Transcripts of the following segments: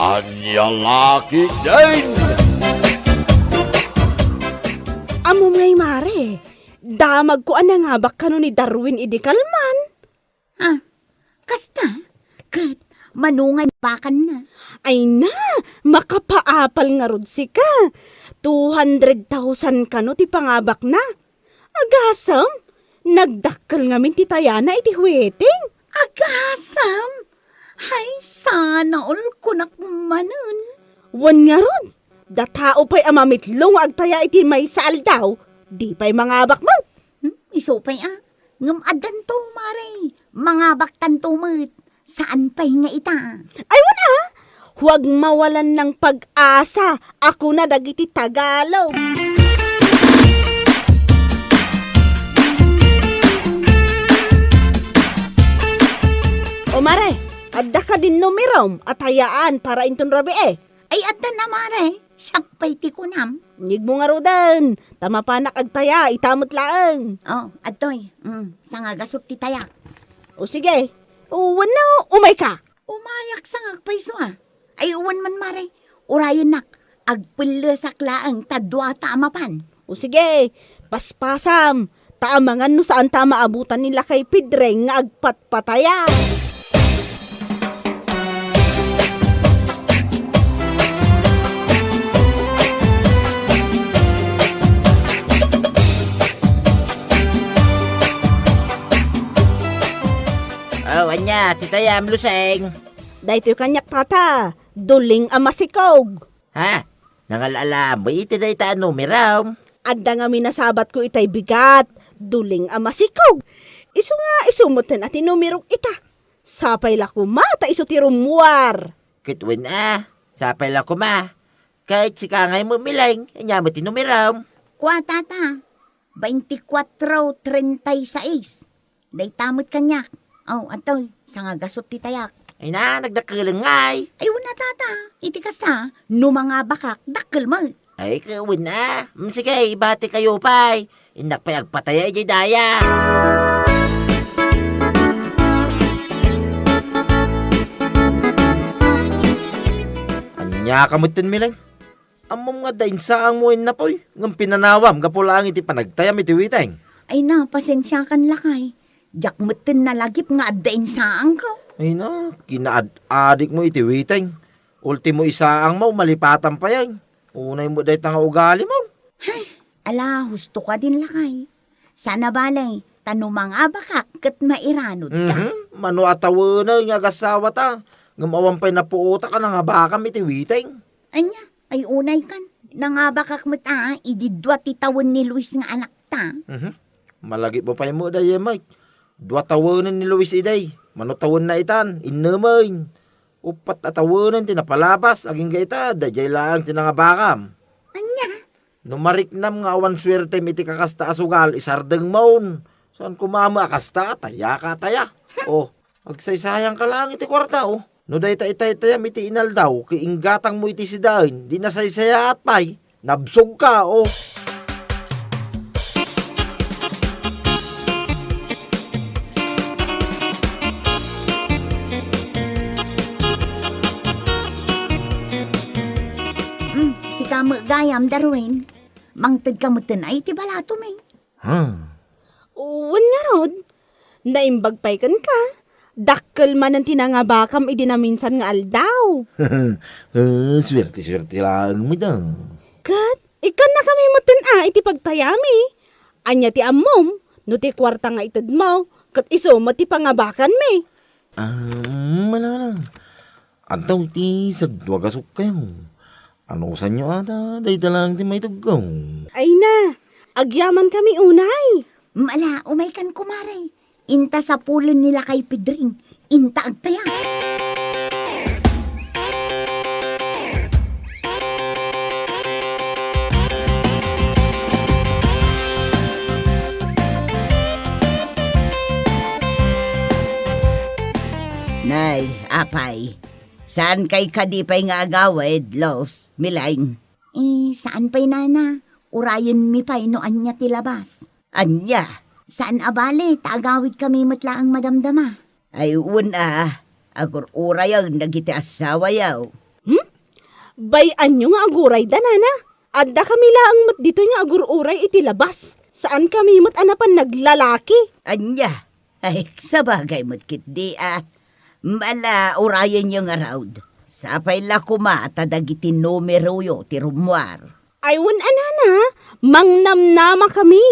Anya laki din! Amo ngay mare, damag ko anangabak kano ni Darwin Idikalman. Ah, kasta? Kat, manungan pakan na. Ay na, makapaapal nga rod si ka. 200,000 kano ti pangabak na. Agasam, nagdakkel ngamin ti Tayana iti huweting. Agasam! Hay, sana all kunak manon. Wan nga rod, datao pa'y amamitlong agtaya iti may saal daw. Di pa'y mangabak mo. Isupay ngam adan to, mare. Mga baktan tumot. Saan pa'y nga ita? Ay wana, huwag mawalan ng pag-asa. Ako na dagiti Tagalog. O mare, adda ka din numirom at hayaan para inton rabi eh. Ay, adan na, mare. Sakpay ti kunam. Nyig mo nga rodan, tama pa agtaya, itamot laang. Oh, atoy. Sanga gasot ti tayak. O sige, wano, umay ka. Umayak sang agpayso Ay, uwan man, mare. Urayon nak. Agpulasak laang tadwa tamapan. O sige, paspasam. Taamangan no saan tama abutan nila kay Pidreng nga agpatpataya. Oh, anya, titayam luseng. Dahito yung kanyak tata, duling amasikog. Ha? Nangalala mo iti na itaan numeram. Adda nga minasabat ko itay bigat, duling amasikog. Isu nga isumutan at inumirog ita. Sapay la kumata iso ti rumuar. Kitwin sapay lang kuma. Kahit si kangay mo milang, anya mo tinumeram. Kwa tata. 24:36. Day tamot kanyak. Oh, atoy. Sanga gasot ti tayak. Ay na, nagdakalangay. Ay, wala tata. Iti kasta. No mga bakak, dakkel mo. Ay, kawin na. Sige, bati kayo pa'y. Indak pa'y agpataya iti daya. Anya kamutin milang. Amom nga dain saang mo na po'y. Ngam pinanawam, kapulang iti panagtayam iti witeng. Ay na, pasensya kan lakay. Jak mutin na lagip nga adain saang ko. Ay na, kinaad-adik mo iti witeng. Ultimo isaang mo, malipatan pa yan. Unay mo dahi nga ugali mo. Ala, husto ka din lakay. Sana balay, tanumang abakak kat mairanod ka. Mano atawa na yung agasawa ta. Ngamawan pa'y napuota ka na nga baka iti witeng. Anya, ay unay kan. Nangabakak mo ididwa ti tawon ni Luis nga anak ta. Malagi mo pa'y mo dahi, Mike. 2 tawanan ni Luis iday. Manutawon na itan, inamoy. Upat na tawanan tinapalabas, aging gaita, dajay lang tinangabakam. Anya? Numariknam nga awan swerte iti kakasta asugal, isardeng maun. Saan kumama akasta, taya ka taya. Agsaysayang ka lang iti kwarta, No day itay-tayam iti inal daw, kiinggatang mo iti sidahin, di nasaysaya at pay, nabsog ka, Kamo gayam Darwin, mangtad kamutin ay ti balato may. Uwan nga rod, naimbag pa'y kan ka. Dakkel man ang tinangabakam idinaminsan nga aldaw. Swerte-swerte lang mo daw. Kat, ikan na kami mutin iti pagtayami. Anya ti amom, no ti kwarta nga itad mo, kat iso mo ti pangabakan me. Malala. Antaw ti sagdwagasok kayo. Ano sa inyo ata? Day talang ti may tugong. Ay na, agyaman kami unay. Mala, umay kan kumare. Inta sa pulon nila kay Pedring. Inta agtaya. Nay, apay. Saan kay kadipay nga agawid, Los, Milaing? Saan pa'y nana? Urayan mi pa'y no anya tilabas. Anya? Saan abali? Taagawid kami matla ang madamdama. Ay, una. Agur urayang nagiti asawa yaw. Bayan nyo nga aguray da nana. Adda kami laang mat dito nga agururay iti labas. Saan kami mat anapan naglalaki? Anya, ay sabagay mo't kitdi Mala urayan yung around. Sapay la kumata dagiti numero yo ti rumwar. Aywan anana, mangnamnama kami.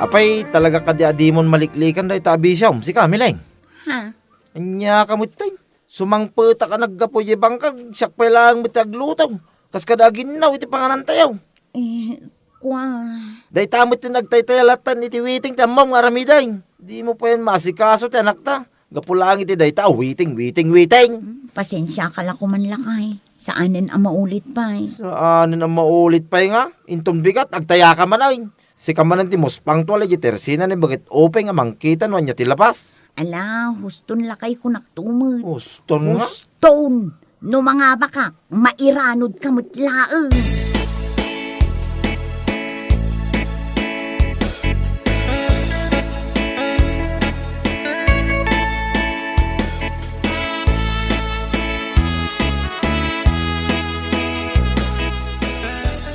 Apay, talaga kadi-adimon maliklikan day tabi siyam. Si Kamileng. Ha? Anya kamot tay. Sumangpeta ka naggapoy bangkag. Siyak pa lang mitaglutaw. Kas kadagin na, iti panganantayaw. Kwa... Day tamot ti nagtaytayalatan iti witing tamam nga ramiday. Di mo pa yan masikaso ti anak ta. Gapulang iti day ta, witing. Pasensya ka la kuman lakay. Saanin ang maulit pa Saan ang maulit pa nga? Inton bigat, agtaya ka man ay. Si kamanan ti mospang to alay tersina ni bagit openg amang kita no anya ti lapas. Ala, huston lakay ko naktumod. Huston nga? Huston! No mga baka, mairanod ka mutlaeng.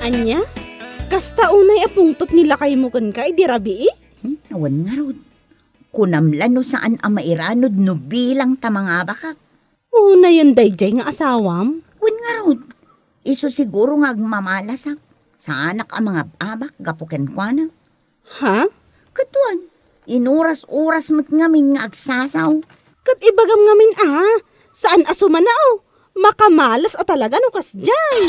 Anya? Kasta unay apungtot nila kay mo kan kay di rabi eh? Awan nga rod. Kunamlan no saan ang mairanod no bilang tamanga baka. Una yun dayjay nga asawam. Wan nga rod. Iso siguro nga agmamalasak. Sa anak ang mga abak gapuken kwa na. Ha? Katuan, inuras-uras mo't ngamin nga agsasaw. Kat ibagam ngamin saan asuman na makamalas at talaga no kas dyan.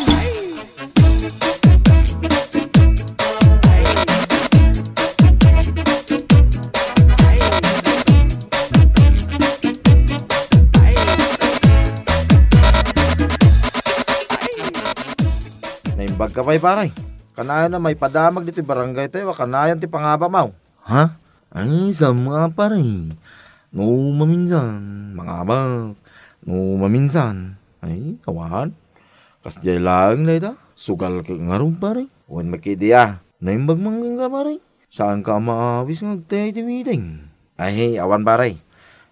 Naimbag ka pa'y paray. Kanayan na may padamag dito barangay tayo. Kanayan ti pangaba mau. Ha? Ay, sa mga paray. No maminsan. Mga abag. No maminsan. Ay, kawan. Kasjay lang na ita. Sugal ka nga rin paray. Huwag makidiya. Naimbag manggang ka paray. Saan ka maawis ng agtay-timiting? Ay, awan paray.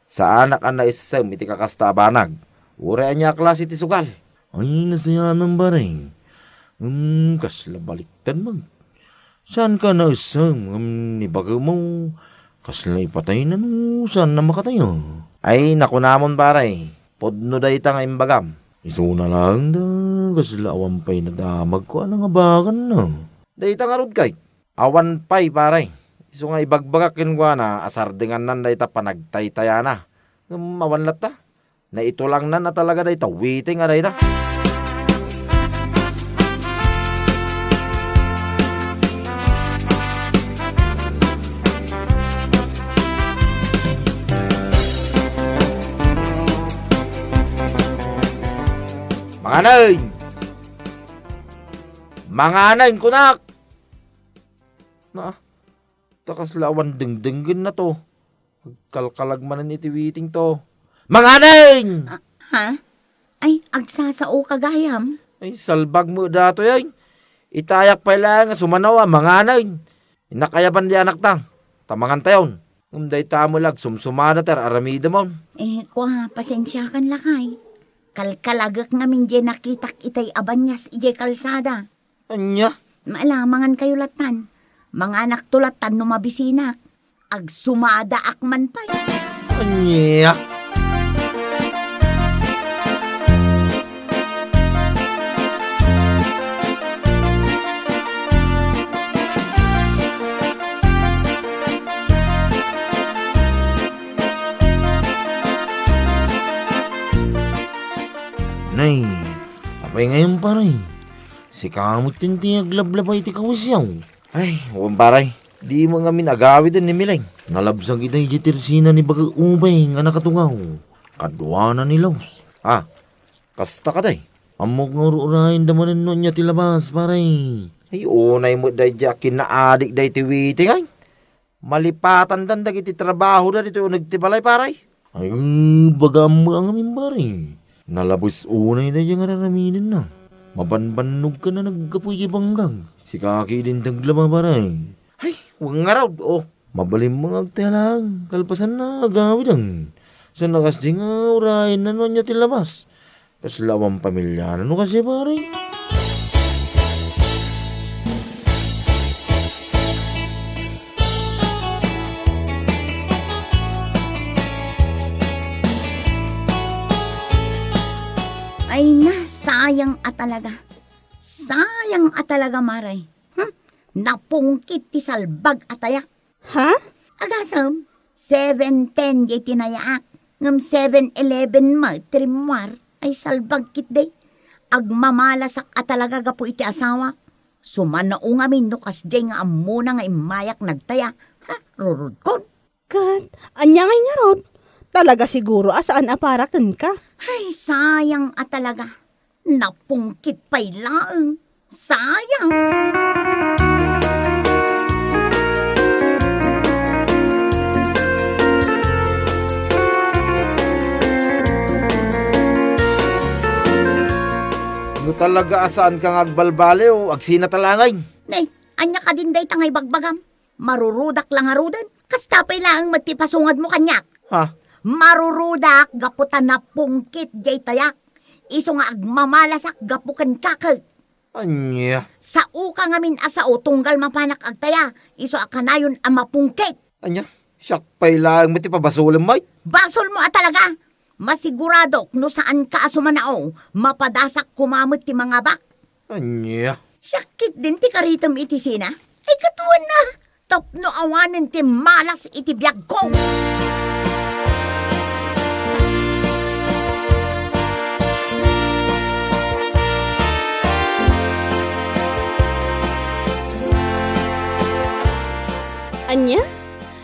Sa anak ang naisasam iti kakasta banag. Ure niya klase ti sugal. Ay, nasaya ng paray. Kasla baliktan mag. Saan ka na isang nibaga mo? Kasla ipatay na no. Saan na makatayo? Ay, naku namon paray. Podno day ta nga imbagam. Iso na lang da. Kasla awan pa'y nadamag ko. Anong abakan na? Day ta nga rod kay. Awan pa'y paray. Iso nga ibagbagakin ko na. Asardingan nan day ta panagtaytaya na. Awan lat ta. Na ito lang na talaga day ta. Waiting nga day ta. Mga anayin, kunak! Na, takas lawan dingdinggin na to. Kalkalagmanan itiwiting to. Mga anayin! Ha? Ay, agsasao kagayam. Ay, salbag mo dato yan. Itayak pa lang sumanawa, mga anayin. Inakayaban di anak tang. Tamangan tayon. Umday tamo lag, sumsumana ter aramida mo. Kwa, pasensya kan lakay. Kalkalagak ngamin di nakitak itay abanyas ijay kalsada. Anya? Maalamangan kayo latan. Mga anak tulatan no mabisinak. Agsumada akman pa. Anya? Nay, apay ngayon paray. Si kamot din tinaglabla iti kawasyaw. Ay, huwag paray. Di mo nga minagawid din ni Mileng. Nalabsang itay jitirsina ni baga umay nga nakatungaw. Kadwana ni Laos. Kasta ka day. Amok nga rurahin damanan nun niya tilabas paray. Ay, unay mo day jakin na adik day tiwiting ay. Malipatan dandag iti trabaho na dito nagtibalay paray. Ay, baga mo ang amin paray. Nalabos unay na diyang raraminin na. Mabanbanog ka na naggapuy banggang. Si kaki din taglama baray. Ay, huwag nga raw. Oh, mabalim mga agtaya lang. Kalpasan na agawid ang. Sa nakas di nga urahin na niya tilabas. Kaslawang pamilya na kasi baray. Ay na, sayang talaga. Sayang talaga, Maray. Napungkit ti salbag ataya. Ha? Agasam, 7:10 di tinayaak. Ngam 7:11 ma, trimwar, ay salbag kit day. Agmamalasak talaga gapo iti asawa. Sumanao nga min no kasjay nga amuna nga imayak nagtaya. Ha, rurud kon. Kat, anya ngay nga rod. Talaga siguro asaan aparakan ka. Ay, sayang talaga. Napungkit pa'y laeng. Sayang. Ano talaga asaan kang agbalbale o agsina talangay? Nay, anya ka din day tangay bagbagam. Marurudak lang arudan. Kastapay lang matipasungad mo kanyak. Ha? Marurudak gaputan na pungkit jay tayak. Iso nga agmamalasak gapukan kakal. Anya? Sa uka ngamin asao tunggal mapanak agtaya. Iso akanayon ang mapungkit. Anya? Siyak pa'y lang mo ti pabasulim may? Basol mo talaga. Masigurado no saan ka asumanao. Mapadasak kumamot ti mga bak. Anya? Sakit din ti karitam iti sina. Ay katuan na. Tapno awanan ti malas iti biyag ko. Anya?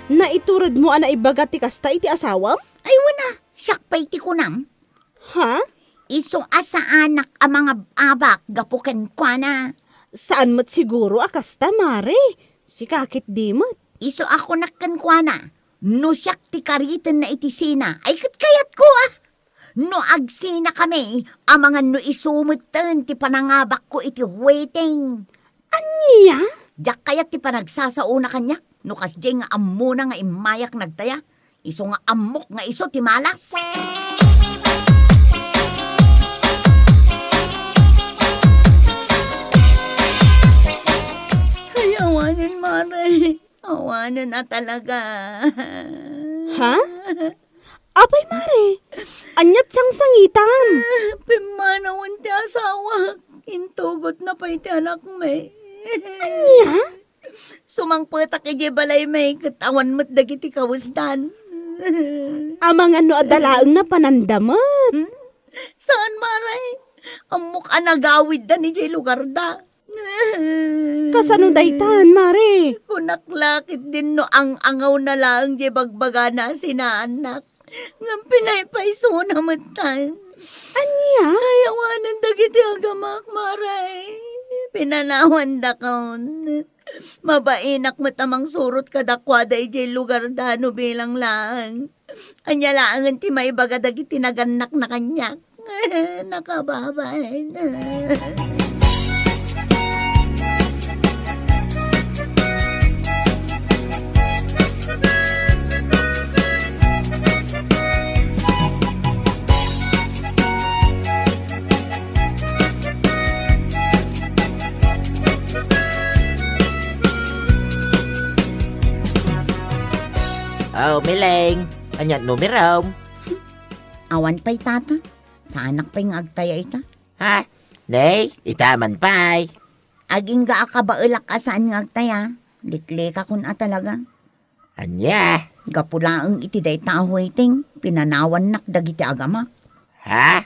Naiturod mo ana ibagat ti kasta iti asawam? Ay wana, sakpay ti kunam. Ha? Iso asa anak ang mga abak gapukan kwa na. Saan mo't siguro akasta, Mare? Si kakit di mo't. Iso ako nakkan kwa na. No siyak ti karitan na itisina. Ay kayat ko ah. No agsina kami, ang mga no isumutan ti panangabak ko iti waiting. Anya? Diyak kayat ti panagsasauna kanya. No kasdi nga amuna nga imayak nagtaya. Iso nga amok nga iso ti malas. Ay, awanan, Mare. Awanan na talaga. Ha? Apay, Mare. Anyat sangsangitan. Pimanawan ti asawa. Intugot na pa iti anak may. Anya? Sumangpetak iti balay may katawan mo't dagiti kawusdan. Amang ano adalaang na panandamot. Saan, Maray? Amok anagawid da ni jay lugar da. Kasano daytan, Mare? Kunaklakit din no ang angaw na lang jay bagbaga na sinaanak. Ngam pinaypayso na matan. Anya? Ayawanan dagiti agamak, Maray. Pinanawan da kaon. Mabainak mo tamang surot kadakwada ijay lugar dano bilang lang. Anya laangan ti may bagadag itinaganak na kanyak. Nakababay. Oh, Mileng. Anyat numero. Awan pa'y tata. Sa anak pa'y nga agtaya ita. Ha? Nay, itaman pa'y. Aging ga akabailak asaan nga agtaya. Liklika kun talaga. Anya? Gapulaang iti day tahuiting. Pinanawan nak dagiti agamak. Ha?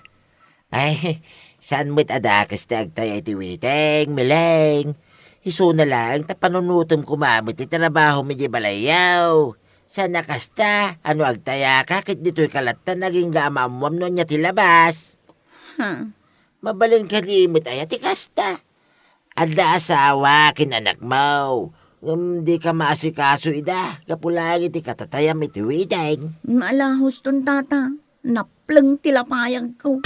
Ay, saan mo't adakas na agtay iti witeng, Mileng? Iso na lang, tapanunutom kumamit iti trabaho mi di balayaw. Sana kasta, ano agtaya kakit dito'y kalatan naging gamamwam no niya tilabas. Mabalin ka limit ay ati kasta. Ada asawa kin anak mo. Di ka maasikaso ida, kapulang iti katatayam iti wideng. Malahos ton tata. Naplang tilapayag ko.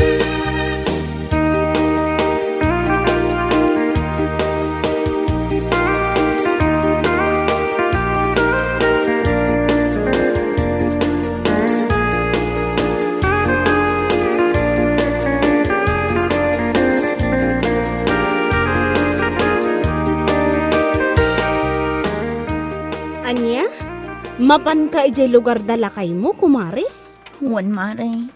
Mapan ka ijay lugar dalakay mo, kumari? Wan mare,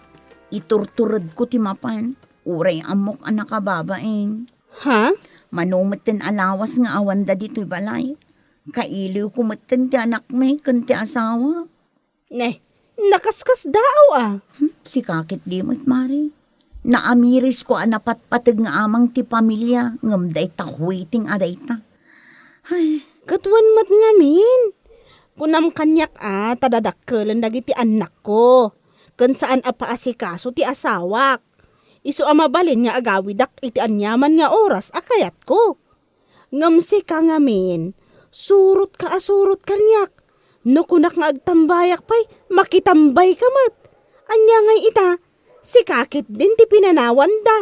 iturturad ko ti mapan. Uray amok ang nakababain. Ha? Manumaten alawas nga awan da dito'y balay. Kailiw ko maten ti anak may kan ti asawa. Ne, nakaskas daw ah. Si kakit di mo't mare. Naamiris ko anapatpatag nga amang ti pamilya. Ngam day takwiting aday ta. Ay, Katwan mat ngamin. Kunam kanyak tadadakkelan dagiti anak ko. Kan saan apaasikaso ti asawak. Isu amabalin nga agawidak iti anyaman nga oras akayat ko. Ngamsi ka ngamin, surot ka kanyak. No kunak nga agtambayak pay, makitambay ka mat. Anya ngay ita, si kakit din ti pinanawan da.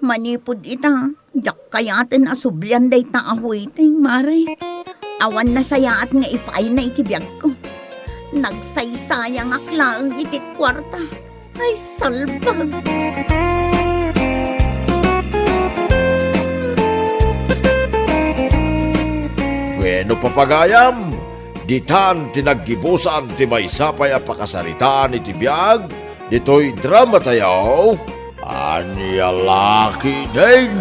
manipod ita. Jak kayaten asubyan day ta ahuiting, mare. Awan na sayaat nga ipay na itibiyag ko. Nagsaysayang aklaang iti kwarta. Ay, salbag. Bueno papagayam, ditan tinaggibusan ti may sapay a pakasaritaan iti biyag, dito'y drama tayaw, Anya Laki din.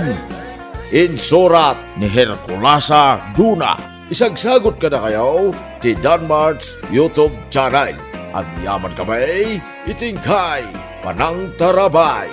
Insurat ni Herculasa Duna. Isagsagot ka na kayo ti Danmarts YouTube channel. Ang yaman kamay, itingkay, panang tarabay.